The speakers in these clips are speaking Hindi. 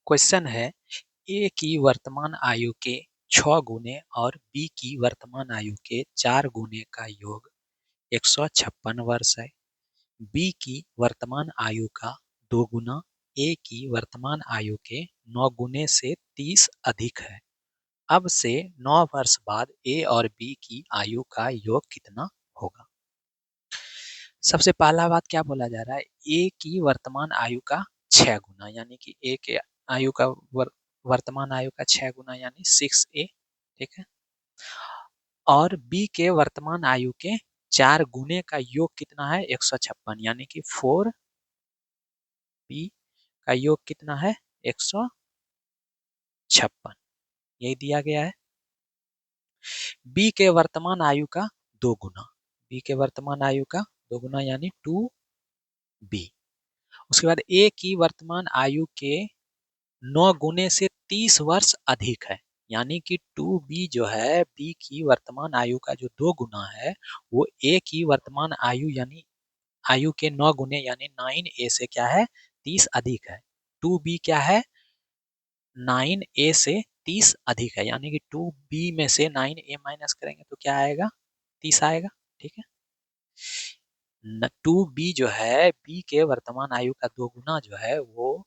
क्वेश्चन है ए की वर्तमान आयु के 6 गुने और बी की वर्तमान आयु के 4 गुने का योग 156 वर्ष है। बी की वर्तमान आयु का 2 गुना ए की वर्तमान आयु के 9 गुने से 30 अधिक है। अब से 9 वर्ष बाद ए और बी की आयु का योग कितना होगा। सबसे पहला बात क्या बोला जा रहा है, ए की वर्तमान आयु का 6 गुना यानी कि ए के आयु का वर्तमान आयु का 6 गुना यानी 6a, ठीक है। और बी के वर्तमान आयु के 4 गुने का योग कितना है 156 यानी कि 4b का योग कितना है 156, यही दिया गया है। बी के वर्तमान आयु का 2 गुना, बी के वर्तमान आयु का 2 गुना यानी 2b। उसके बाद ए की वर्तमान आयु के 9 गुने से 30 वर्ष अधिक है यानी कि 2b जो है बी की वर्तमान आयु का जो 2 गुना है वो ए की वर्तमान आयु यानी आयु के 9 गुने यानी 9a से क्या है 30 अधिक है। 2b क्या है 9a से 30 अधिक है यानी कि 2b में से 9a माइनस करेंगे तो क्या आएगा 30 आएगा, ठीक है। 2b जो है बी के वर्तमान आयु का 2 गुना जो है वो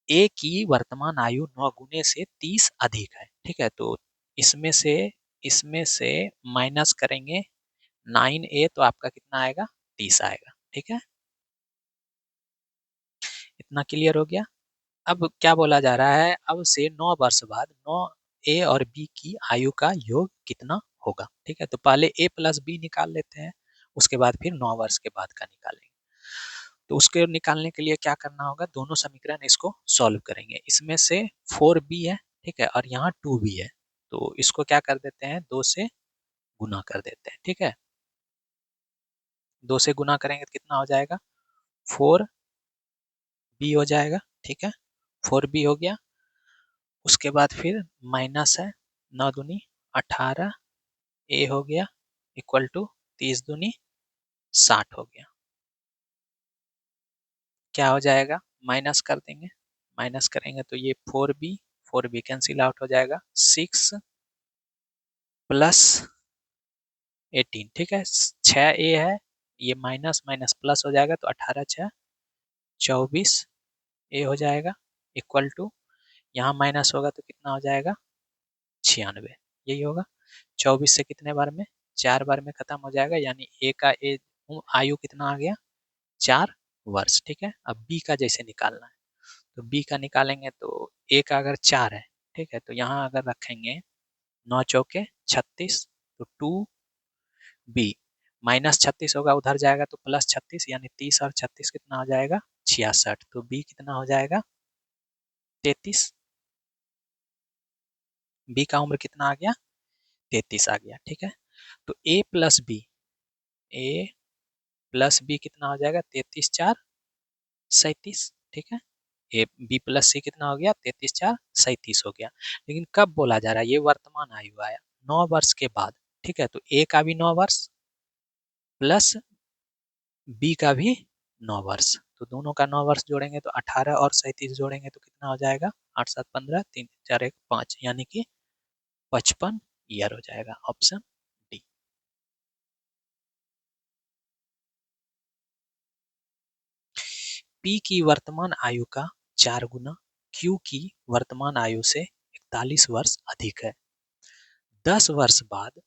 ए की वर्तमान आयु 9 गुने से 30 अधिक है, ठीक है। तो इसमें से माइनस करेंगे 9a तो आपका कितना आएगा 30 आएगा, ठीक है। इतना क्लियर हो गया। अब क्या बोला जा रहा है, अब से 9 वर्ष बाद 9a और b की आयु का योग कितना होगा, ठीक है। तो पहले a प्लस बी निकाल लेते हैं, उसके बाद फिर 9 वर्ष के बाद का निकालेंगे। तो उसके निकालने के लिए क्या करना होगा, दोनों समीकरण इसको सॉल्व करेंगे। इसमें से 4b है, ठीक है, और यहाँ 2b है, तो इसको क्या कर देते हैं 2 से गुना कर देते हैं, ठीक है। 2 से गुना करेंगे तो कितना हो जाएगा 4b हो जाएगा, ठीक है। 4b हो गया। उसके बाद फिर माइनस है 9 दूनी 18 ए हो गया इक्वल टू 30 दूनी 60 हो गया। क्या हो जाएगा माइनस कर देंगे, माइनस करेंगे तो ये 4b कैंसिल आउट हो जाएगा 6 प्लस 18, ठीक है। 6a है, ये माइनस माइनस प्लस हो जाएगा तो 18 6 24 ए हो जाएगा इक्वल टू यहाँ माइनस होगा तो कितना हो जाएगा 96, यही होगा। 24 से कितने बार में 4 बार में खत्म हो जाएगा यानी ए का आयु कितना आ गया 4 वर्ष, ठीक है। अब बी का जैसे निकालना है तो बी का निकालेंगे तो ए का अगर 4 है, ठीक है, तो यहाँ अगर रखेंगे 9 चौके 36 तो 2b माइनस 36 होगा उधर जाएगा तो प्लस 36 यानी 30 और 36 कितना हो जाएगा 66, तो बी कितना हो जाएगा 33। बी का उम्र कितना आ गया 33 आ गया, ठीक है। तो ए प्लस बी कितना हो जाएगा 33 4 37, ठीक है। ए बी प्लस सी कितना हो गया 33 4 37 हो गया। लेकिन कब बोला जा रहा है, ये वर्तमान आयु आया 9 वर्ष के बाद, ठीक है। तो ए का भी 9 वर्ष प्लस बी का भी 9 वर्ष, तो दोनों का 9 वर्ष जोड़ेंगे तो 18 और 37 जोड़ेंगे तो कितना हो जाएगा 8 7 15 3 4 1 5 यानी कि 55 ईयर हो जाएगा, ऑप्शन डी। पी की वर्तमान आयु का 4 गुना क्यू की वर्तमान आयु से 41 वर्ष अधिक है। 10 वर्ष बाद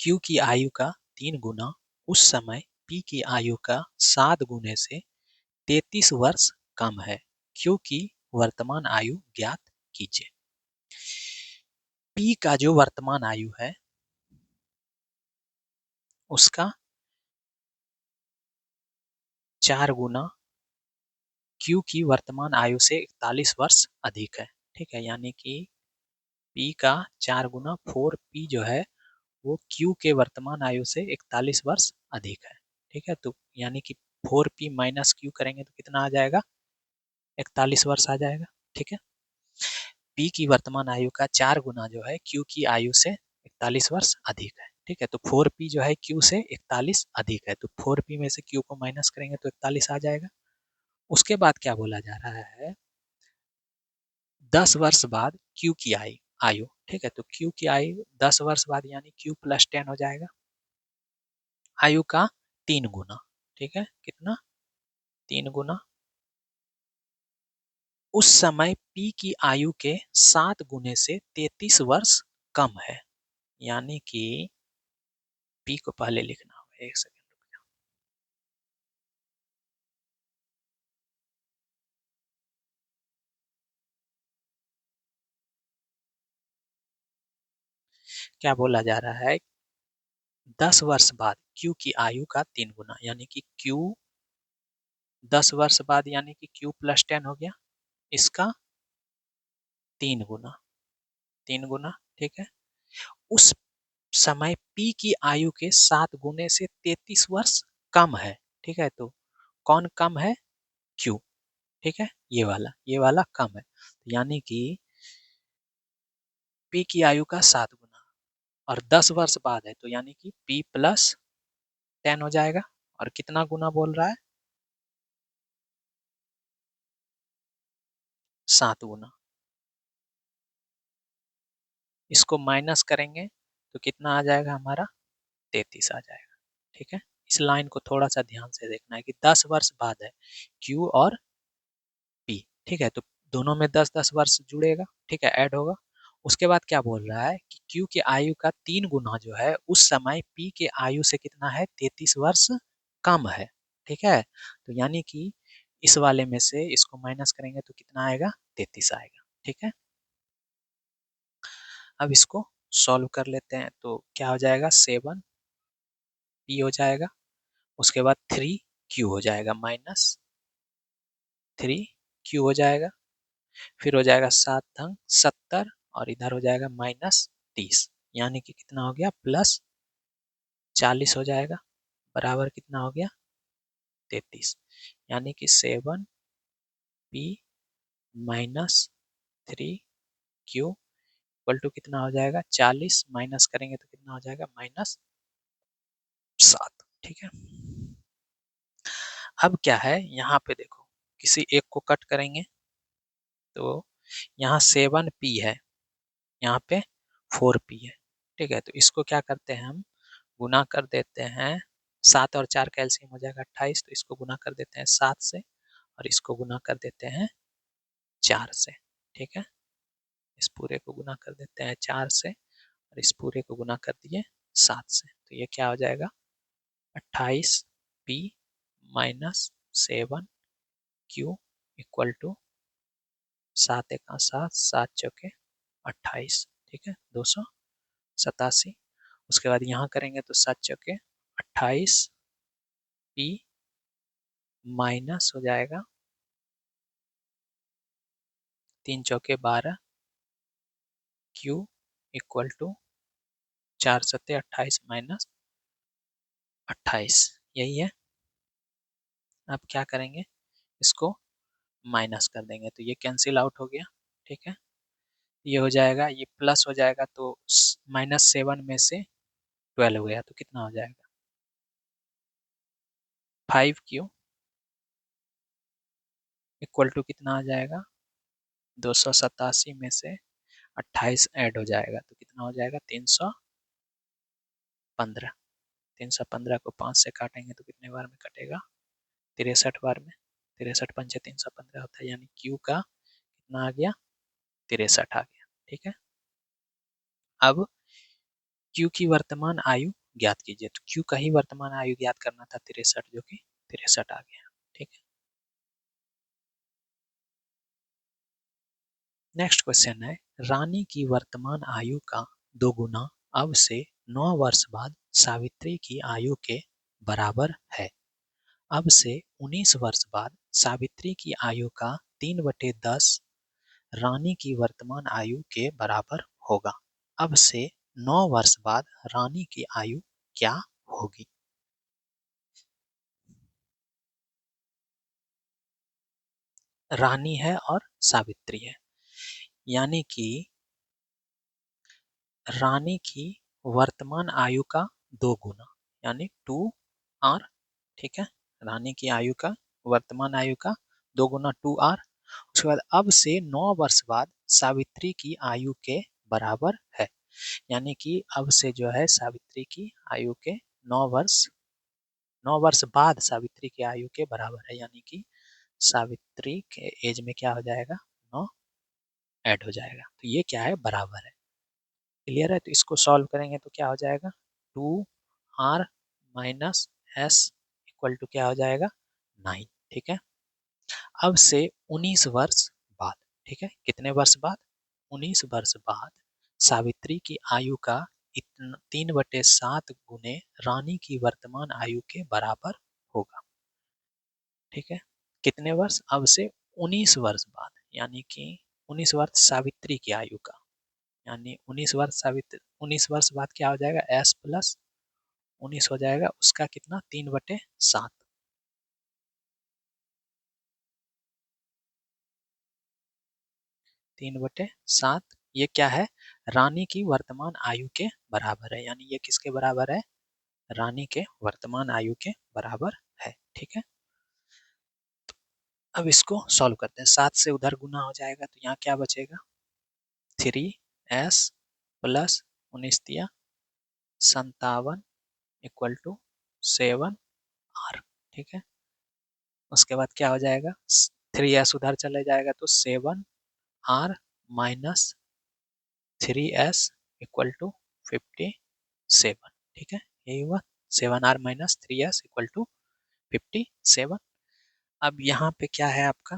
क्यू की आयु का 3 गुना उस समय पी की आयु का 7 गुने से 33 वर्ष कम है। क्यू की वर्तमान आयु ज्ञात कीजिए। पी का जो वर्तमान आयु है उसका 4 गुना क्यू की वर्तमान आयु से 41 वर्ष अधिक है, ठीक है। यानी कि पी का 4 गुना 4p जो है वो क्यू के वर्तमान आयु से 41 वर्ष अधिक है, ठीक है। तो यानी कि 4p माइनस क्यू करेंगे तो कितना आ जाएगा 41 वर्ष आ जाएगा, ठीक है। पी की वर्तमान आयु का 4 गुना जो है क्यू की आयु से 41 वर्ष अधिक है, ठीक है। तो 4p जो है क्यू से 41 अधिक है, तो 4p में से क्यू को माइनस करेंगे तो 41 आ जाएगा। उसके बाद क्या बोला जा रहा है, 10 वर्ष बाद Q की आयु, ठीक है, तो Q की आयु 10 वर्ष बाद यानी Q प्लस 10 हो जाएगा, आयु का 3 गुना, ठीक है, कितना 3 गुना। उस समय P की आयु के 7 गुने से 33 वर्ष कम है, यानी कि P को पहले लिखना होगा, एक सेकंड। क्या बोला जा रहा है, 10 वर्ष बाद Q की आयु का 3 गुना, यानी कि Q 10 वर्ष बाद यानी कि Q प्लस 10 हो गया, इसका 3 गुना, 3 गुना, ठीक है। उस समय P की आयु के 7 गुने से 33 वर्ष कम है, ठीक है, तो कौन कम है, Q, ठीक है, ये वाला कम है, यानी कि P की आयु का 7 गुना और 10 वर्ष बाद है, तो यानी कि P प्लस 10 हो जाएगा, और कितना गुना बोल रहा है, 7 गुना। इसको माइनस करेंगे तो कितना आ जाएगा हमारा, 33 आ जाएगा, ठीक है। इस लाइन को थोड़ा सा ध्यान से देखना है कि 10 वर्ष बाद है Q और P, ठीक है, तो दोनों में 10-10 वर्ष जुड़ेगा, ठीक है, ऐड होगा। उसके बाद क्या बोल रहा है कि Q की आयु का 3 गुना जो है उस समय P के आयु से कितना है, 33 वर्ष कम है, ठीक है, तो यानी कि इस वाले में से इसको माइनस करेंगे तो कितना आएगा, 33 आएगा, ठीक है। अब इसको सॉल्व कर लेते हैं, तो क्या हो जाएगा, 7P हो जाएगा, उसके बाद 3Q हो जाएगा, माइनस 3Q हो जाएगा, फिर हो जाएगा 7×70 और इधर हो जाएगा -30, यानी कि कितना हो गया, +40 हो जाएगा, बराबर कितना हो गया, 33, यानी कि 7P minus 3Q equal to कितना हो जाएगा, 40 माइनस करेंगे तो कितना हो जाएगा, -7, ठीक है। अब क्या है, यहाँ पे देखो किसी एक को कट करेंगे तो यहाँ 7P है, यहाँ पे 4P है, ठीक है, तो इसको क्या करते हैं हम, गुना कर देते हैं, 7 और 4 कैल्सियम हो जाएगा 28, तो इसको गुना कर देते हैं 7 से और इसको गुना कर देते हैं 4 से, ठीक है, इस पूरे को गुना कर देते हैं 4 से और इस पूरे को गुना कर दिए 7 से, तो ये क्या हो जाएगा, 28P minus 7Q equal to 7 एका 7, 7 चौके 28, ठीक है, 287। उसके बाद यहाँ करेंगे तो 7 चौके 28P माइनस हो जाएगा 3 चौके 12Q इक्वल टू 4 सत्ते 28 माइनस 28, यही है। अब क्या करेंगे, इसको माइनस कर देंगे तो ये कैंसिल आउट हो गया, ठीक है, ये हो जाएगा, ये प्लस हो जाएगा तो -7 में से 12 हो गया तो कितना हो जाएगा, 5Q इक्वल टू कितना आ जाएगा, 287 में से 28 ऐड हो जाएगा तो कितना हो जाएगा, 315, 315 को 5 से काटेंगे तो कितने बार में कटेगा, 63 बार में, 63 पंचे 315 होता है, यानी Q का कितना आ गया, 63 आ गया, ठीक है। अब Q की वर्तमान आयु ज्ञात कीजिए, तो Q का ही वर्तमान आयु ज्ञात करना था 63, जो कि 63 आ गया, ठीक है। नेक्स्ट क्वेश्चन है, रानी की वर्तमान आयु का 2 गुना अब से 9 वर्ष बाद सावित्री की आयु के बराबर है। अब से 19 वर्ष बाद सावित्री की आयु का 3/10 रानी की वर्तमान आयु के बराबर होगा। अब से 9 वर्ष बाद रानी की आयु क्या होगी। रानी है और सावित्री है, यानी कि रानी की वर्तमान आयु का 2 गुना यानी 2R, ठीक है, रानी की आयु का वर्तमान आयु का 2 गुना 2R। उसके बाद अब से 9 वर्ष बाद सावित्री की आयु के बराबर है। यानी कि अब से जो है सावित्री की आयु के 9 वर्ष 9 वर्ष बाद सावित्री की आयु के बराबर है। यानी कि सावित्री के एज में क्या हो जाएगा, 9 ऐड हो जाएगा। तो ये क्या है, बराबर है। क्लियर है। तो इसको सॉल्व करेंगे तो क्या हो जाएगा, 2r minus S equal to क्या हो जाएगा, 9। ठीक है। अब से 19 वर्ष बाद, ठीक है, कितने वर्ष बाद, 19 वर्ष बाद सावित्री की आयु का 3/7 गुने रानी की वर्तमान आयु के बराबर होगा। ठीक है। कितने वर्ष, अब से 19 वर्ष बाद, यानी कि 19 वर्ष सावित्री की आयु का, यानी 19 वर्ष सावित्री, 19 वर्ष बाद क्या हो जाएगा, s प्लस 19 हो जाएगा, उसका कितना, 3/7। 3/7 ये क्या है, रानी की वर्तमान आयु के बराबर है। यानी ये किसके बराबर है, रानी के वर्तमान आयु के बराबर है। ठीक है। अब इसको सॉल्व करते हैं। 7 से उधर गुना हो जाएगा तो यहाँ क्या बचेगा, 3s प्लस 19 दिया 57 इक्वल टू 7r। ठीक है। उसके बाद क्या हो जाएगा, 3s उधर चले जाएगा तो 7r minus 3s equal to 57। ठीक है, यही हुआ, 7r minus 3s equal to 57। अब यहाँ पे क्या है आपका,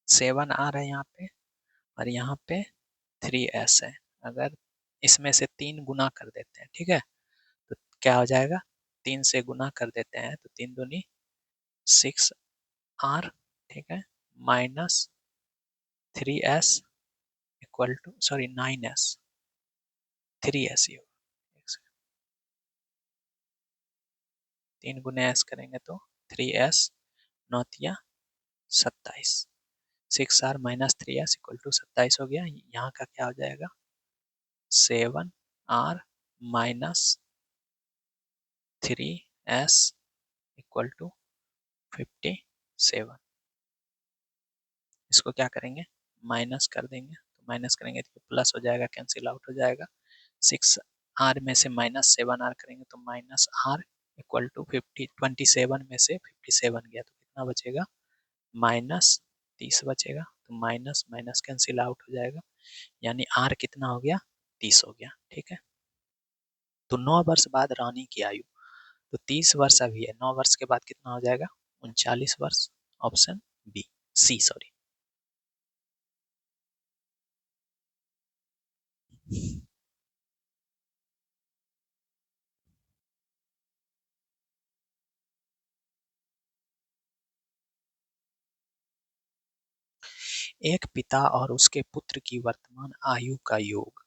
7r है यहाँ पे, और यहाँ पे 3s है। अगर इसमें से 3 गुना कर देते हैं, ठीक है, तो क्या हो जाएगा, 3 से गुना कर देते हैं तो 3 दूनी 6r। ठीक है, minus 3s equal to, sorry 9s, 3s ये 3 गुने s करेंगे तो 3s 9 27, 6r minus 3s equal to 27 हो गया। यहाँ का क्या हो जाएगा, 7r minus 3s equal to 57। इसको क्या करेंगे, माइनस कर देंगे, तो माइनस करेंगे तो प्लस हो जाएगा, कैंसिल आउट हो जाएगा। 6r में से माइनस 7r करेंगे तो माइनस r इक्वल टू 27 में से 57 गया तो कितना बचेगा, माइनस 30 बचेगा। तो माइनस माइनस कैंसिल आउट हो जाएगा, यानी r कितना हो गया, 30 हो गया। ठीक है। तो 9 वर्ष बाद रानी की आयु, तो 30 वर्ष अभी है, 9 वर्ष के बाद कितना हो जाएगा, 39 वर्ष। ऑप्शन बी, सी सॉरी। एक पिता और उसके पुत्र की वर्तमान आयु का योग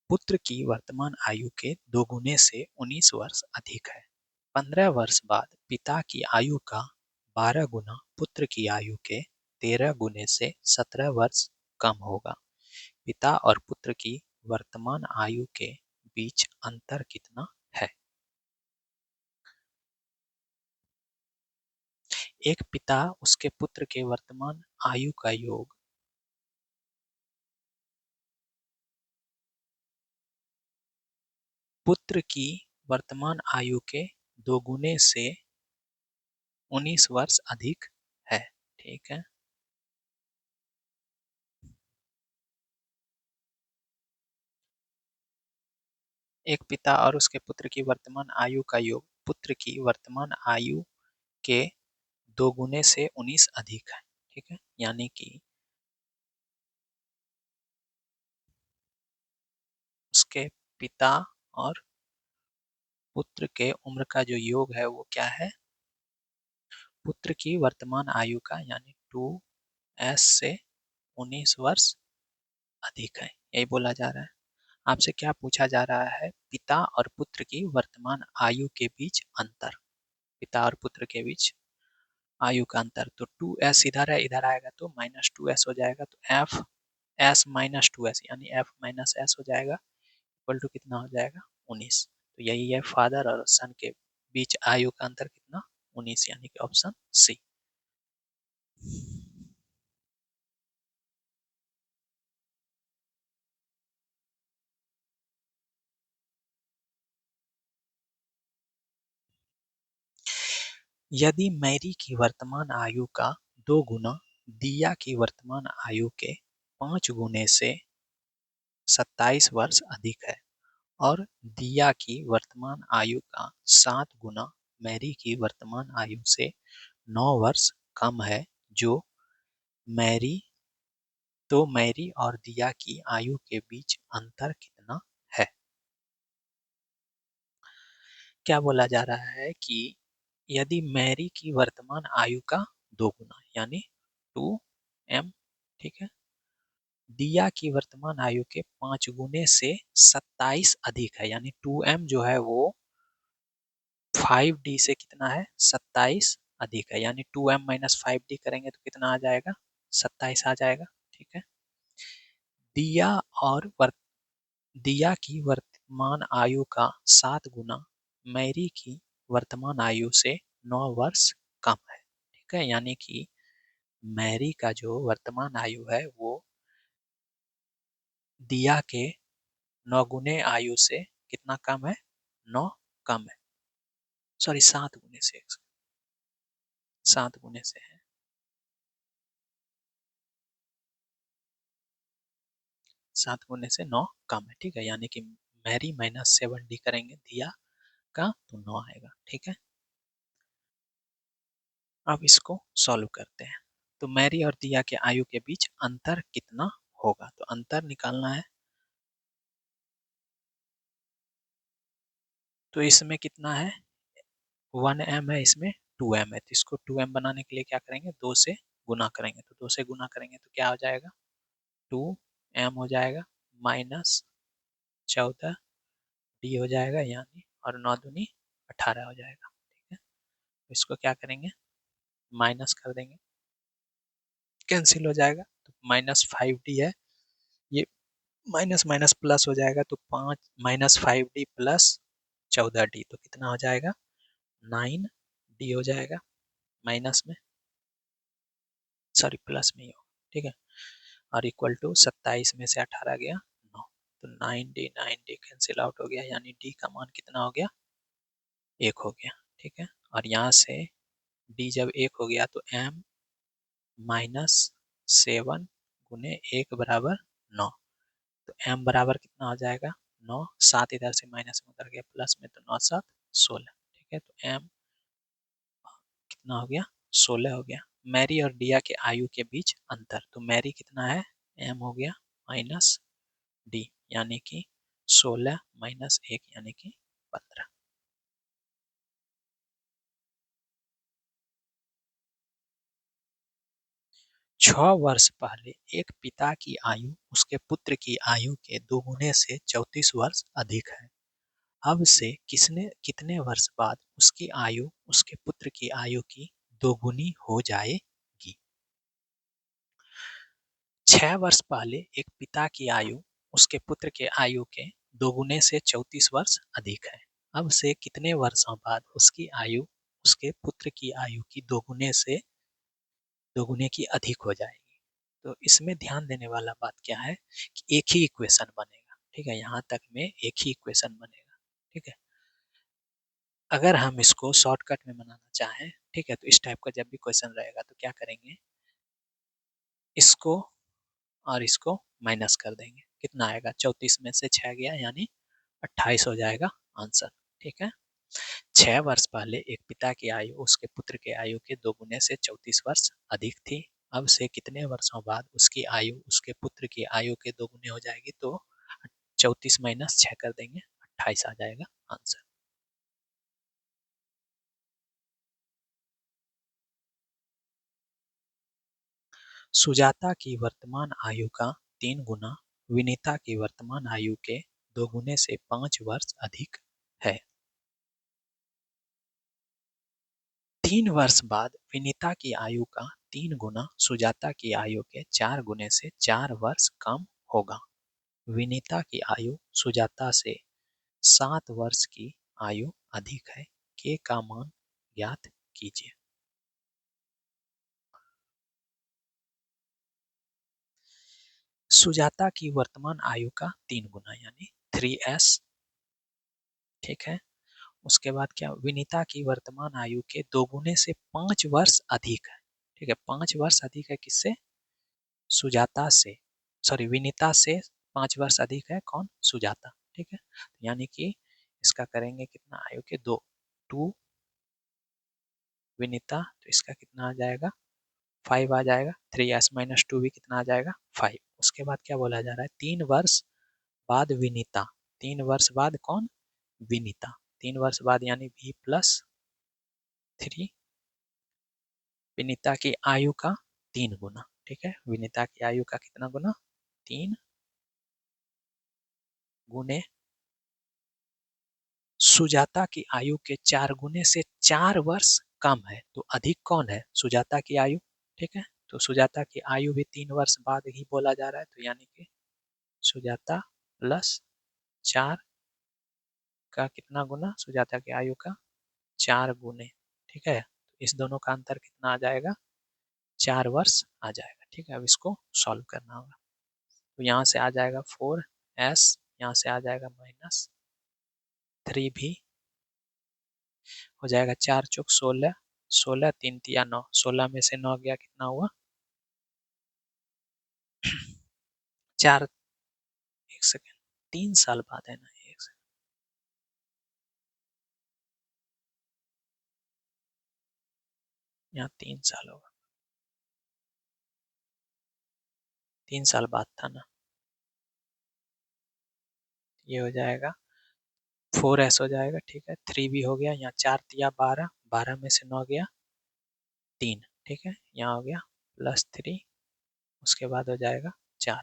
पुत्र की वर्तमान आयु के दोगुने से 19 वर्ष अधिक है। 15 वर्ष बाद पिता की आयु का 12 गुना पुत्र की आयु के 13 गुने से 17 वर्ष कम होगा। पिता और पुत्र की वर्तमान आयु के बीच अंतर कितना है। एक पिता उसके पुत्र के वर्तमान आयु का योग पुत्र की वर्तमान आयु के दोगुने से 19 वर्ष अधिक है। ठीक है। एक पिता और उसके पुत्र की वर्तमान आयु का योग पुत्र की वर्तमान आयु के दोगुने से 19 अधिक है। ठीक है, यानी कि उसके पिता और पुत्र के उम्र का जो योग है वो क्या है, पुत्र की वर्तमान आयु का, यानी 2s से 19 वर्ष अधिक है, यही बोला जा रहा है। आपसे क्या पूछा जा रहा है, पिता और पुत्र की वर्तमान आयु के बीच अंतर, पिता और पुत्र के बीच आयु का अंतर। तो 2s इधर है, इधर आएगा तो -2s हो जाएगा, तो f s माइनस 2s यानी f माइनस s हो जाएगा, इक्वल टू कितना हो जाएगा, 19। तो यही है, फादर और सन के बीच आयु का अंतर कितना, 19, यानी कि ऑप्शन सी। यदि मैरी की वर्तमान आयु का 2 गुना दिया की वर्तमान आयु के 5 गुने से 27 वर्ष अधिक है और दिया की वर्तमान आयु का 7 गुना मैरी की वर्तमान आयु से 9 वर्ष कम है, जो मैरी तो मैरी और दिया की आयु के बीच अंतर कितना है। क्या बोला जा रहा है कि यदि मैरी की वर्तमान आयु का 2 गुना यानी 2m, ठीक है, दिया की वर्तमान आयु के 5 गुने से 27 अधिक है, यानी 2m जो है वो 5d से कितना है 27 अधिक है, यानी 2m माइनस 5d करेंगे तो कितना आ जाएगा 27 आ जाएगा। ठीक है, दिया और दिया की वर्तमान आयु का 7 गुना मैरी की वर्तमान आयु से 9 वर्ष कम है। ठीक है, यानी कि मैरी का जो वर्तमान आयु है वो दिया के 9 गुने आयु से कितना कम है 9 कम है, सॉरी 7 गुने से 7 गुने से है, 7 गुने से 9 कम है। ठीक है, यानी कि मैरी माइनस 7d करेंगे दिया का तो 9 आएगा। ठीक है, अब इसको सॉल्व करते हैं। तो मैरी और दिया के आयु के बीच अंतर कितना होगा, तो अंतर निकालना है। तो इसमें कितना है 1m है, इसमें 2m है, तो इसको 2m बनाने के लिए क्या करेंगे 2 से गुना करेंगे, तो 2 से गुना करेंगे तो क्या हो जाएगा 2m हो जाएगा माइनस 14d हो जाएगा, यानी और 9 दूनी 18 हो जाएगा। ठीक है, तो इसको क्या करेंगे माइनस कर देंगे, कैंसिल हो जाएगा, तो -5d है, ये माइनस माइनस प्लस हो जाएगा, तो 5 -5d प्लस 14d तो कितना हो जाएगा 9d हो जाएगा, माइनस में सॉरी प्लस में ही हो। ठीक है, और इक्वल टू 27 में से 18 गया 9, तो 9d कैंसिल आउट हो गया, यानी d का मान कितना हो गया 1 हो गया। ठीक है, और यहाँ से d जब 1 हो गया तो m -7 गुने 1 बराबर 9, तो m बराबर कितना हो जाएगा 9, 7 इधर से माइनस में उधर गया प्लस में, तो 9 7 16। ठीक है, तो m कितना हो गया 16 हो गया। मैरी और दिया के आयु के बीच अंतर, तो मैरी कितना है m हो गया -d, यानी कि 16 माइनस 1 यानी कि 15। 6 वर्ष पहले एक पिता की आयु उसके पुत्र की आयु के दोगुने से 34 वर्ष अधिक है। अब से किसने कितने वर्ष बाद उसकी आयु उसके पुत्र की आयु की दोगुनी हो जाएगी। 6 वर्ष पहले एक पिता की आयु उसके पुत्र के आयु के दोगुने से 34 वर्ष अधिक है। अब से कितने वर्षों बाद उसकी आयु उसके पुत्र की आयु की दोगुने से दोगुने की अधिक हो जाएगी। तो इसमें ध्यान देने वाला बात क्या है कि एक ही इक्वेशन बनेगा। ठीक है, यहाँ तक में एक ही इक्वेशन बनेगा। ठीक है, अगर हम इसको शॉर्टकट में बनाना चाहें, ठीक है, तो इस टाइप का जब भी क्वेश्चन रहेगा तो क्या करेंगे, इसको और इसको माइनस कर देंगे, कितना आएगा 34 में से 6 गया यानी 28 हो जाएगा आंसर। ठीक है, 6 वर्ष पहले एक पिता की आयु उसके पुत्र के आयु के दोगुने से 34 वर्ष अधिक थी। अब से कितने वर्षों बाद उसकी आयु उसके पुत्र की आयु के दोगुने हो जाएगी, तो 34 माइनस 6 कर देंगे 28 आ जाएगा आंसर। सुजाता की वर्तमान आयु का 3 गुना विनीता की वर्तमान आयु के दोगुने से 5 वर्ष अधिक है। 3 वर्ष बाद विनीता की आयु का 3 गुना सुजाता की आयु के 4 गुने से 4 वर्ष कम होगा। विनीता की आयु सुजाता से 7 वर्ष की आयु अधिक है, के का मान ज्ञात कीजिए। सुजाता की वर्तमान आयु का 3 गुना यानी 3s। ठीक है, उसके बाद क्या, विनीता की वर्तमान आयु के 2 गुने से 5 वर्ष अधिक है। ठीक है, 5 वर्ष अधिक है किससे, सुजाता से, सॉरी विनीता से 5 वर्ष अधिक है कौन, सुजाता। ठीक है, यानी कि इसका करेंगे कितना, आयु के 2, 2 विनीता, तो इसका कितना आ जाएगा 5 आ जाएगा, 3s माइनस 2 भी कितना आ जाएगा 5। उसके बाद क्या बोला जा रहा है, 3 वर्ष बाद विनीता, 3 वर्ष बाद कौन, विनीता, 3 वर्ष बाद यानी v प्लस 3 विनीता की आयु का 3 गुना। ठीक है, विनीता की आयु का कितना गुना, 3 गुने सुजाता की आयु के 4 गुने से 4 वर्ष कम है, तो अधिक कौन है, सुजाता की आयु। ठीक है, तो सुजाता की आयु भी 3 वर्ष बाद ही बोला जा रहा है, तो यानी कि सुजाता प्लस 4 का कितना गुना, सुजाता की आयु का 4 गुने। ठीक है, तो इस दोनों का अंतर कितना आ जाएगा, 4 वर्ष आ जाएगा। ठीक है, अब इसको सॉल्व करना होगा, तो यहाँ से आ जाएगा 4s, यहाँ से आ जाएगा माइनस 3v, हो जाएगा 4 चौक 16, 16 3 तिया 9, 16 में से 9 गया कितना हुआ 4, 1 सेकेंड, 3 साल बाद है ना, 1 सेकेंड, यहाँ 3 साल होगा, 3 साल बाद था ना, ये हो जाएगा 4s हो जाएगा। ठीक है, 3v हो गया, यहाँ 4 तिया 12, 12 में से 9 गया 3। ठीक है, यहाँ हो गया प्लस 3, उसके बाद हो जाएगा 4,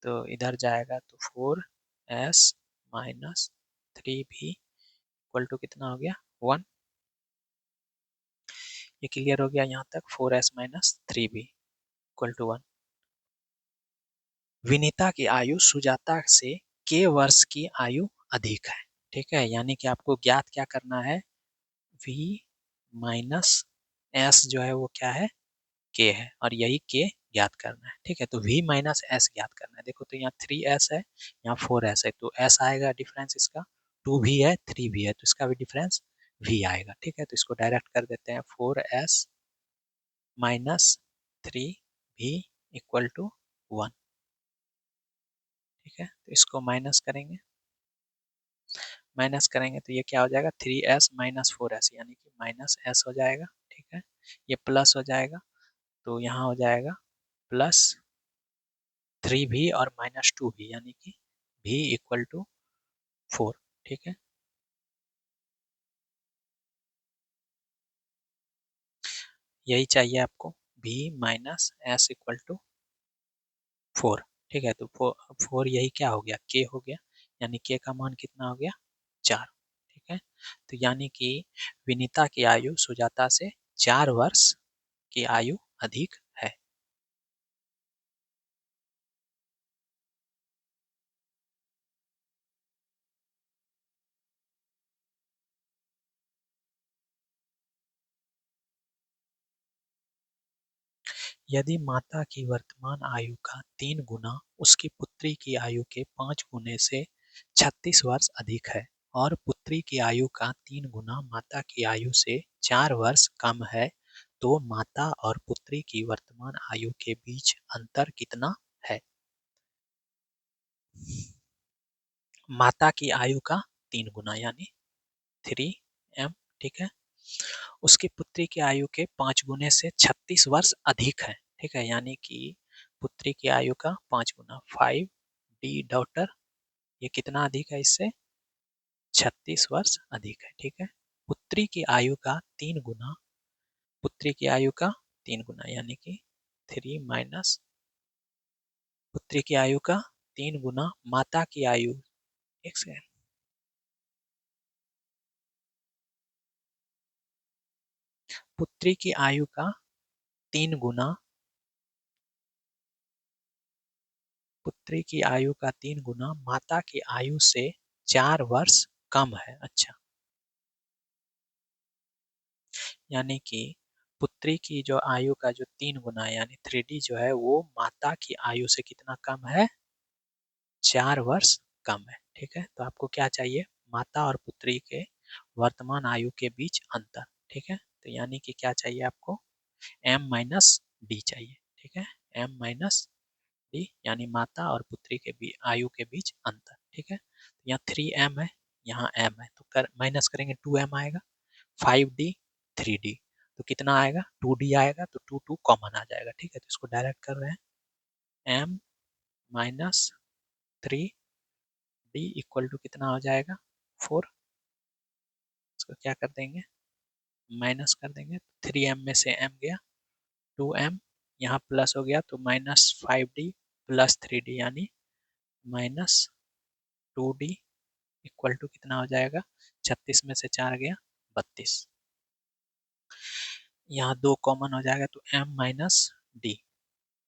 तो इधर जाएगा तो 4s minus 3v equal to कितना हो गया 1। ये क्लियर हो गया यहाँ तक, 4s minus 3v equal to 1। Vinita की आयु सुजाता से k वर्ष की आयु अधिक है। ठीक है, यानी कि आपको ज्ञात क्या करना है, v माइनस s जो है वो क्या है, k है, और यही k ज्ञात करना है। ठीक है, तो v माइनस s ज्ञात करना है। देखो तो यहाँ 3s है, यहाँ 4s है, तो s आएगा डिफरेंस इसका, 2v है 3v है, तो इसका भी डिफरेंस v आएगा। ठीक है, तो इसको डायरेक्ट कर देते हैं, 4s minus 3v equal to 1। ठीक है, तो इसको माइनस करेंगे, माइनस करेंगे तो ये क्या हो जाएगा, 3s माइनस 4s यानी कि माइनस s हो जाएगा। ठीक है, ये प्लस हो जाएगा, तो यहाँ हो जाएगा प्लस 3v और माइनस 2v यानी कि v इक्वल टू 4। ठीक है, यही चाहिए आपको, v minus s equal to 4। ठीक है, तो 4 यही क्या हो गया, k हो गया, यानी k का मान कितना हो गया 4। ठीक है, तो यानी कि विनीता की आयु सुजाता से 4 वर्ष की आयु अधिक है। यदि माता की वर्तमान आयु का 3 गुना उसकी पुत्री की आयु के 5 गुने से 36 वर्ष अधिक है और पुत्री की आयु का 3 गुना माता की आयु से 4 वर्ष कम है, तो माता और पुत्री की वर्तमान आयु के बीच अंतर कितना है। माता की आयु का 3 गुना यानी 3m। ठीक है, उसकी पुत्री की आयु के 5 गुने से 36 वर्ष अधिक है। ठीक है, यानी कि पुत्री की आयु का 5 गुना 5d डॉटर, ये कितना अधिक है इससे 36 वर्ष अधिक है। ठीक है, पुत्री की आयु का 3 गुना, पुत्री की आयु का 3 गुना यानी कि 3 माइनस पुत्री की आयु का 3 गुना माता की आयु, एक सेकंड, पुत्री की आयु का 3 गुना, पुत्री की आयु का 3 गुना माता की आयु से 4 वर्ष कम है। अच्छा, यानी कि पुत्री की जो आयु का जो 3 गुना है यानी 3D जो है वो माता की आयु से कितना कम है? 4 वर्ष कम है। ठीक है, तो आपको क्या चाहिए? माता और पुत्री के वर्तमान आयु के बीच अंतर। ठीक है, तो यानी कि क्या चाहिए आपको? m माइनस डी चाहिए। ठीक है, m माइनस डी यानी माता और पुत्री के आयु के बीच अंतर। ठीक है, तो यहाँ 3m है, यहाँ m है, तो माइनस करेंगे 2m आएगा, 5D 3D, तो कितना आएगा? 2D आएगा, तो 2 कॉमन आ जाएगा। ठीक है, तो इसको डायरेक्ट कर रहे हैं, m minus 3D equal to कितना हो जाएगा? 4। इसको क्या कर देंगे? माइनस कर देंगे, 3m में से m गया, 2m यहाँ प्लस हो गया, तो माइनस 5D प्लस 3D यानी माइनस 2D इक्वल टू कितना हो जाएगा? 36 में से 4 गया 32। यहाँ 2 कॉमन हो जाएगा, तो m माइनस डी,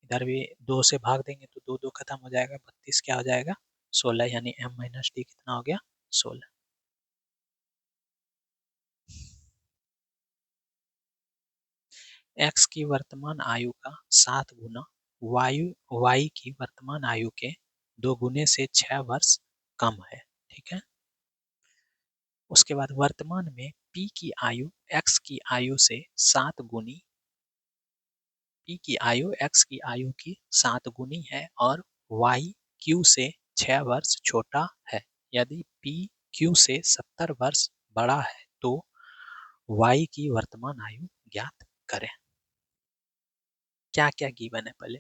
इधर भी 2 से भाग देंगे तो 2 2 खत्म हो जाएगा, 32 क्या हो जाएगा? 16, यानी m माइनस डी कितना हो गया? 16। x की वर्तमान आयु का 7 गुना y की वर्तमान आयु के 2 गुने से 6 वर्ष कम है। ठीक है, उसके बाद वर्तमान में p की आयु x की आयु से 7 गुनी, p की आयु x की आयु की 7 गुनी है और y q से 6 वर्ष छोटा है। यदि p q से 70 वर्ष बड़ा है तो y की वर्तमान आयु ज्ञात करें। क्या क्या गिवन है? पहले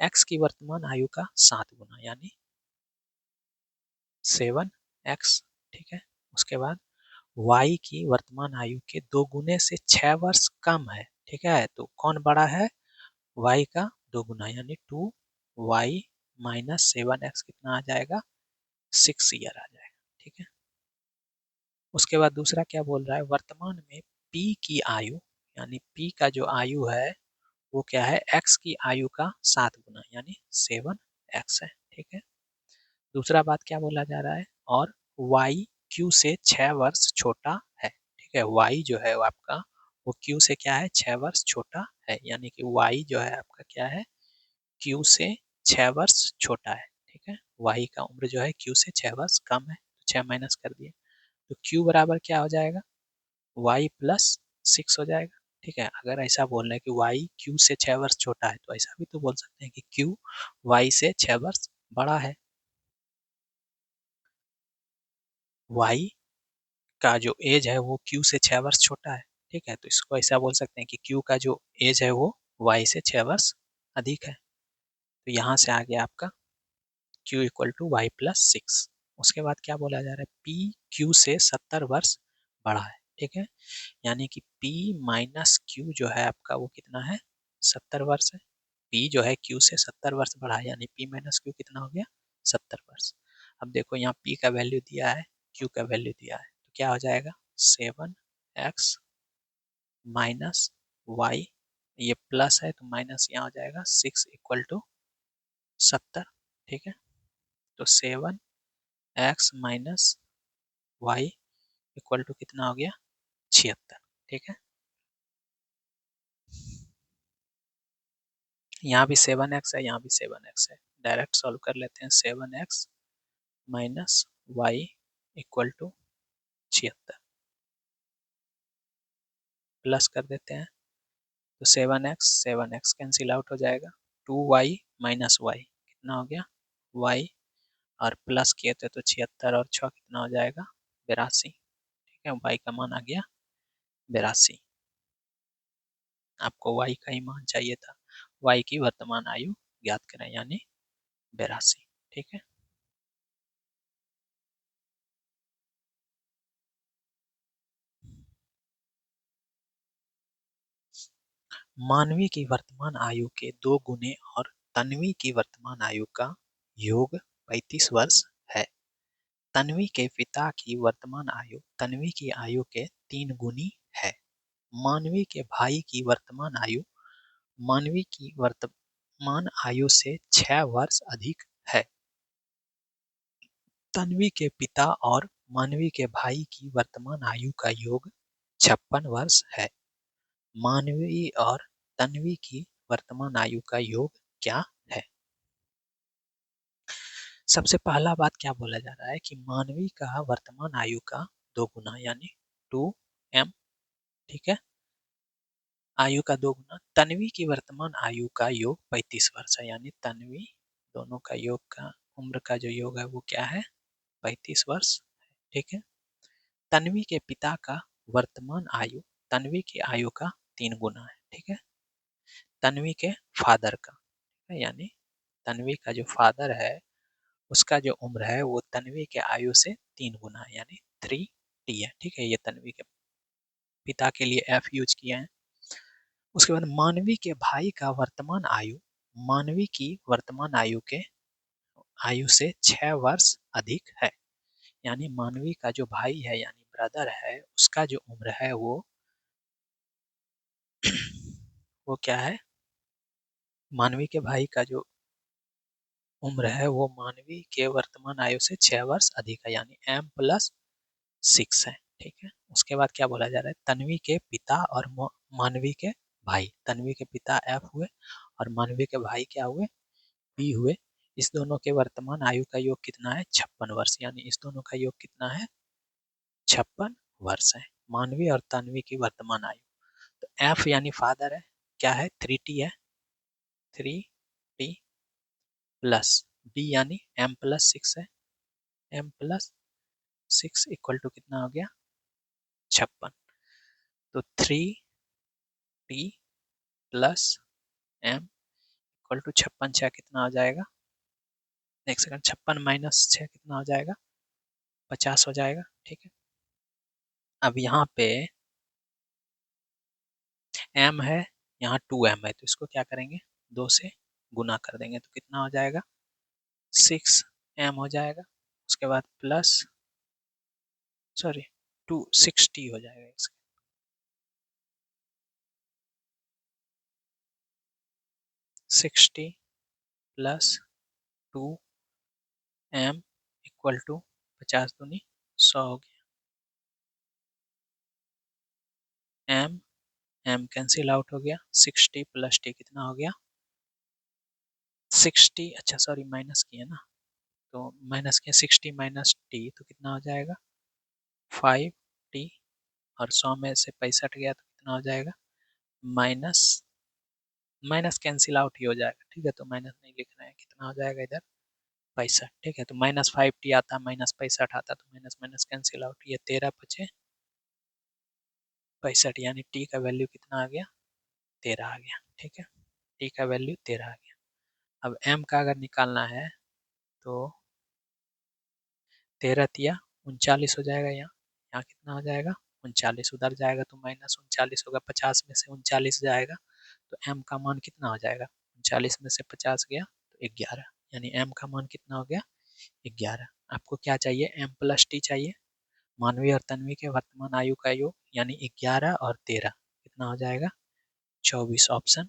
x की वर्तमान आयु का 7 गुना यानी 7x। ठीक है, उसके बाद y की वर्तमान आयु के 2 गुने से 6 वर्ष कम है। ठीक है, तो कौन बड़ा है? y का 2 गुना यानी 2y माइनस 7x कितना आ जाएगा? 6 ईयर आ जाएगा। ठीक है, उसके बाद दूसरा क्या बोल रहा है? वर्तमान में p की आयु यानी p का जो आयु है वो क्या है? x की आयु का 7 गुना यानी 7x है। ठीक है, दूसरा बात क्या बोला जा रहा है? और y q से 6 वर्ष छोटा है। ठीक है, y जो है वो आपका वो q से क्या है? 6 वर्ष छोटा है, यानी कि y जो है आपका क्या है? q से 6 वर्ष छोटा है। ठीक है, y का उम्र जो है q से 6 वर्ष कम है, तो 6 माइनस कर दिए, तो q बराबर क्या हो जाएगा? y प्लस 6 हो जाएगा। ठीक है, अगर ऐसा बोल रहे हैं कि y q से 6 वर्ष छोटा है तो ऐसा भी तो बोल सकते हैं कि q y से 6 वर्ष बड़ा है। y का जो एज है वो q से 6 वर्ष छोटा है। ठीक है, तो इसको ऐसा बोल सकते हैं कि q का जो एज है वो y से 6 वर्ष अधिक है। तो यहाँ से आ गया आपका q equal to y plus 6। उसके बाद क्या बोला जा रहा है? p q से 70 वर्ष बड़ा है। ठीक है, यानी कि p माइनस q जो है आपका वो कितना है? 70 वर्ष है। p जो है q से 70 वर्ष बड़ा है, यानी p माइनस q कितना हो गया? 70 वर्ष। अब देखो यहाँ p का वैल्यू दिया है, q का वैल्यू दिया है, तो क्या हो जाएगा? 7x माइनस वाई, ये प्लस है तो माइनस यहाँ हो जाएगा 6 इक्वल टू 70। ठीक है, तो 7x minus y equal to कितना हो गया? 76। ठीक है, यहाँ भी 7x है, यहाँ भी 7x है, डायरेक्ट सॉल्व कर लेते हैं। 7x minus y equal to 76 plus कर देते हैं, तो 7x कैंसिल आउट हो जाएगा, 2y माइनस वाई कितना हो गया? y, और प्लस किए थे तो 76 और 6 कितना हो जाएगा? 82। ठीक है, y का मान आ गया 82। आपको y का ही मान चाहिए था, y की वर्तमान आयु ज्ञात करें यानी 82। ठीक है, मानवी की वर्तमान आयु के 2 गुने और तन्वी की वर्तमान आयु का योग 35 वर्ष है। तन्वी के पिता की वर्तमान आयु तन्वी की आयु के 3 गुनी है। मानवी के भाई की वर्तमान आयु मानवी की वर्तमान आयु से 6 वर्ष अधिक है। तन्वी के पिता और मानवी के भाई की वर्तमान आयु का योग 56 वर्ष है। मानवी और तन्वी की वर्तमान आयु का योग क्या है। सबसे पहला बात क्या बोला जा रहा है कि मानवी का वर्तमान आयु का 2 गुना यानी 2m, ठीक है, आयु का 2 गुना तन्वी की वर्तमान आयु का योग 35 वर्ष है, यानी तन्वी दोनों का योग का उम्र का जो योग है वो क्या है, 35 वर्ष, ठीक है। तन्वी के पिता का वर्तमान आयु तन्वी की आयु का 3 गुना है, ठीक है। तन्वी के फादर का, यानी तन्वी का जो फादर है उसका जो उम्र है वो तन्वी के आयु से 3 गुना है, यानी 3t है, ठीक है। ये तन्वी के पिता के लिए f यूज किया है। उसके बाद मानवी के भाई का वर्तमान आयु मानवी की वर्तमान आयु के आयु से 6 वर्ष अधिक है, यानी मानवी का जो भाई है यानी ब्रदर है उसका जो उम्र है वो क्या है, मानवी के भाई का जो उम्र है वो मानवी के वर्तमान आयु से 6 वर्ष अधिक है, यानी m+6 है, ठीक है। उसके बाद क्या बोला जा रहा है, तन्वी के पिता और मानवी के भाई, तन्वी के पिता f हुए और मानवी के भाई क्या हुए, b हुए। इस दोनों के वर्तमान आयु का योग कितना है, 56 वर्ष, यानी इस दोनों का योग कितना है, 56 वर्ष है, मानवी और तन्वी की वर्तमान आयु। तो f यानी फादर है, क्या है, 3t है, 3t प्लस b यानी m+6 है, m+6 इक्वल टू कितना हो गया, 56। तो 3t plus m equal to 56, 6 कितना हो जाएगा, एक सेकंड, 56 - 6 कितना हो जाएगा, 50 हो जाएगा, ठीक है। अब यहाँ पे m है, यहाँ 2m है, तो इसको क्या करेंगे, 2 से गुना कर देंगे तो कितना हो जाएगा, 6m हो जाएगा। उसके बाद प्लस सॉरी 260 हो जाएगा, 60 प्लस 2m इक्वल टू 50 दूनी 100 हो गया, m कैंसिल आउट हो गया, 60 प्लस t कितना हो गया, 60, अच्छा सॉरी माइनस किया ना, तो माइनस किया, 60 माइनस t तो कितना हो जाएगा, 5t, और 100 में से 65 गया तो कितना हो जाएगा, माइनस माइनस कैंसिल आउट ही हो जाएगा, ठीक है। तो माइनस नहीं लिखना है, कितना हो जाएगा इधर, 65, ठीक है। तो -5t आता, -65 आता, तो माइनस माइनस कैंसिल आउट, ये 13 बचे 65, यानी t का वैल्यू कितना आ गया, 13 आ गया, ठीक है। t का वैल्यू 13 आ गया। अब m का अगर निकालना है तो 13 तिया 39 हो जाएगा, यहाँ यहाँ कितना हो जाएगा, 39, उधर जाएगा तो -39 होगा, 50 में से 39 जाएगा तो m का मान कितना हो जाएगा, 39 में से 50 गया तो 11, यानी m का मान कितना हो गया, 11। आपको क्या चाहिए, m+t चाहिए, मानवी और तन्वी के वर्तमान आयु का योग, यानी 11 और 13 कितना हो जाएगा, 24, ऑप्शन